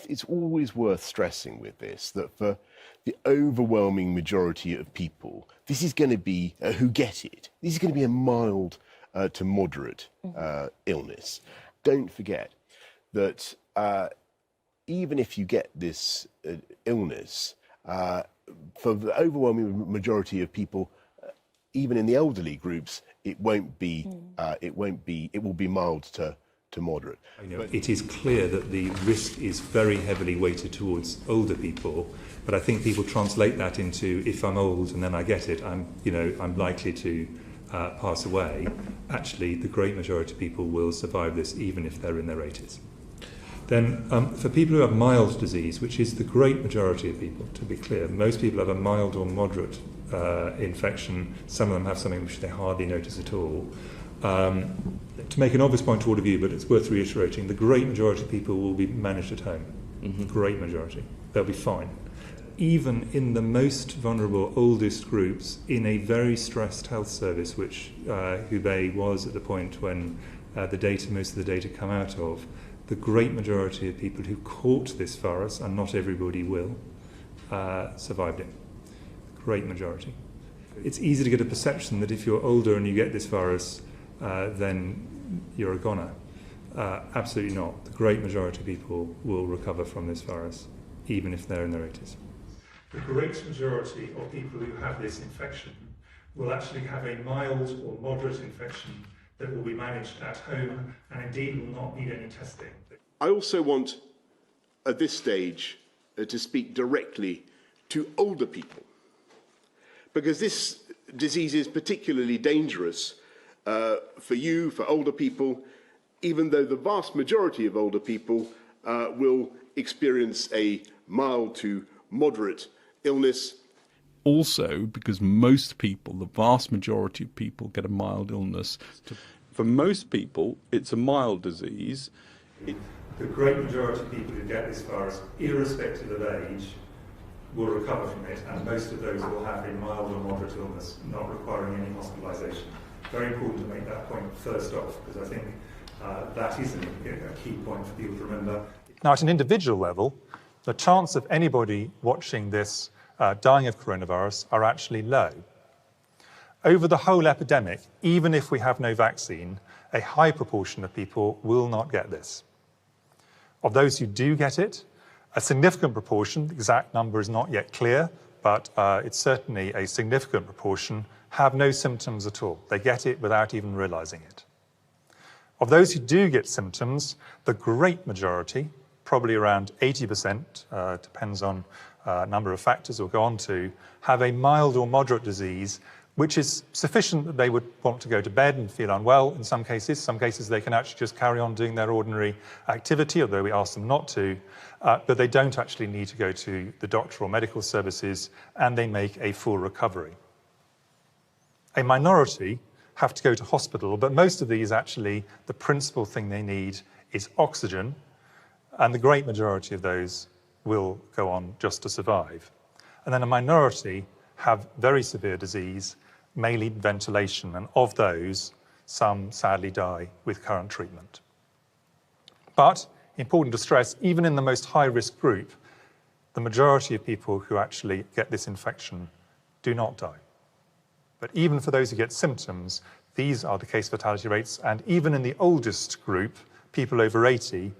it's always worth stressing with this that for the overwhelming majority of people, this is going to be, who get it, this is going to be a mild to moderate illness. Don't forget that even if you get this illness, for the overwhelming majority of people, even in the elderly groups, it will be mild to moderate. It is clear that the risk is very heavily weighted towards older people, but I think people translate that into, if I'm old and then I get it, I'm likely to pass away. Actually, the great majority of people will survive this, even if they're in their 80s. Then, for people who have mild disease, which is the great majority of people, to be clear, most people have a mild or moderate infection. Some of them have something which they hardly notice at all. To make an obvious point to all of you, but it's worth reiterating, the great majority of people will be managed at home. Great majority. They'll be fine. Even in the most vulnerable, oldest groups, in a very stressed health service, which Hubei was at the point when most of the data come out of, the great majority of people who caught this virus, and not everybody will, survived it. Great majority. It's easy to get a perception that if you're older and you get this virus, then you're a goner. Absolutely not. The great majority of people will recover from this virus, even if they're in their 80s. The great majority of people who have this infection will actually have a mild or moderate infection that will be managed at home and indeed will not need any testing. I also want, at this stage, to speak directly to older people, because this disease is particularly dangerous for you, for older people, even though the vast majority of older people will experience a mild to moderate illness. Also, because most people, the vast majority of people, get a mild illness. For most people, it's a mild disease. The great majority of people who get this virus, irrespective of age, will recover from it, and most of those will have a mild or moderate illness, not requiring any hospitalisation. Very important to make that point first off, because I think that is a key point for people to remember. Now, at an individual level, the chance of anybody watching this dying of coronavirus are actually low. Over the whole epidemic, even if we have no vaccine, a high proportion of people will not get this. Of those who do get it, a significant proportion, the exact number is not yet clear, but it's certainly a significant proportion, have no symptoms at all. They get it without even realizing it. Of those who do get symptoms, the great majority, probably around 80%, depends on a number of factors we'll go on to, have a mild or moderate disease, which is sufficient that they would want to go to bed and feel unwell in some cases. Some cases they can actually just carry on doing their ordinary activity, although we ask them not to, but they don't actually need to go to the doctor or medical services, and they make a full recovery. A minority have to go to hospital, but most of these actually, the principal thing they need is oxygen, and the great majority of those will go on just to survive. And then a minority have very severe disease, may need ventilation, and of those, some sadly die with current treatment. But, important to stress, even in the most high-risk group, the majority of people who actually get this infection do not die. But even for those who get symptoms, these are the case fatality rates, and even in the oldest group, people over 80,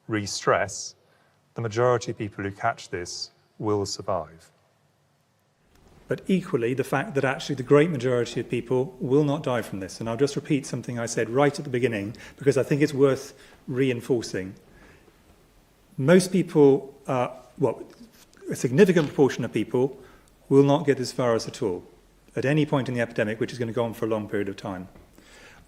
re-stress, the majority of people who catch this will survive. But equally, the fact that actually the great majority of people will not die from this. And I'll just repeat something I said right at the beginning, because I think it's worth reinforcing. Most people, a significant proportion of people will not get this virus at all, at any point in the epidemic, which is going to go on for a long period of time.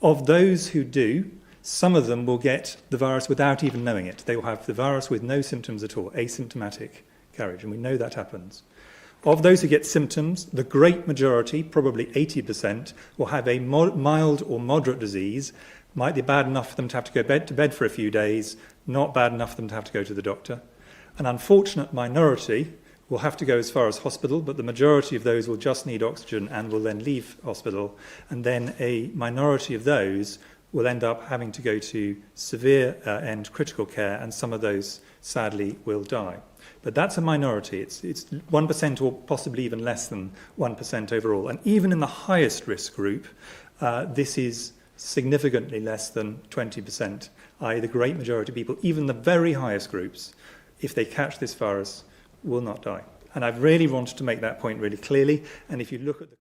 Of those who do, some of them will get the virus without even knowing it. They will have the virus with no symptoms at all, asymptomatic carriage, and we know that happens. Of those who get symptoms, the great majority, probably 80%, will have a mild or moderate disease. Might be bad enough for them to have to go to bed for a few days, not bad enough for them to have to go to the doctor. An unfortunate minority will have to go as far as hospital, but the majority of those will just need oxygen and will then leave hospital. And then a minority of those will end up having to go to severe end critical care, and some of those, sadly, will die. But that's a minority. It's 1% or possibly even less than 1% overall. And even in the highest risk group, this is significantly less than 20%, i.e. the great majority of people, even the very highest groups, if they catch this virus, will not die. And I've really wanted to make that point really clearly. And if you look at the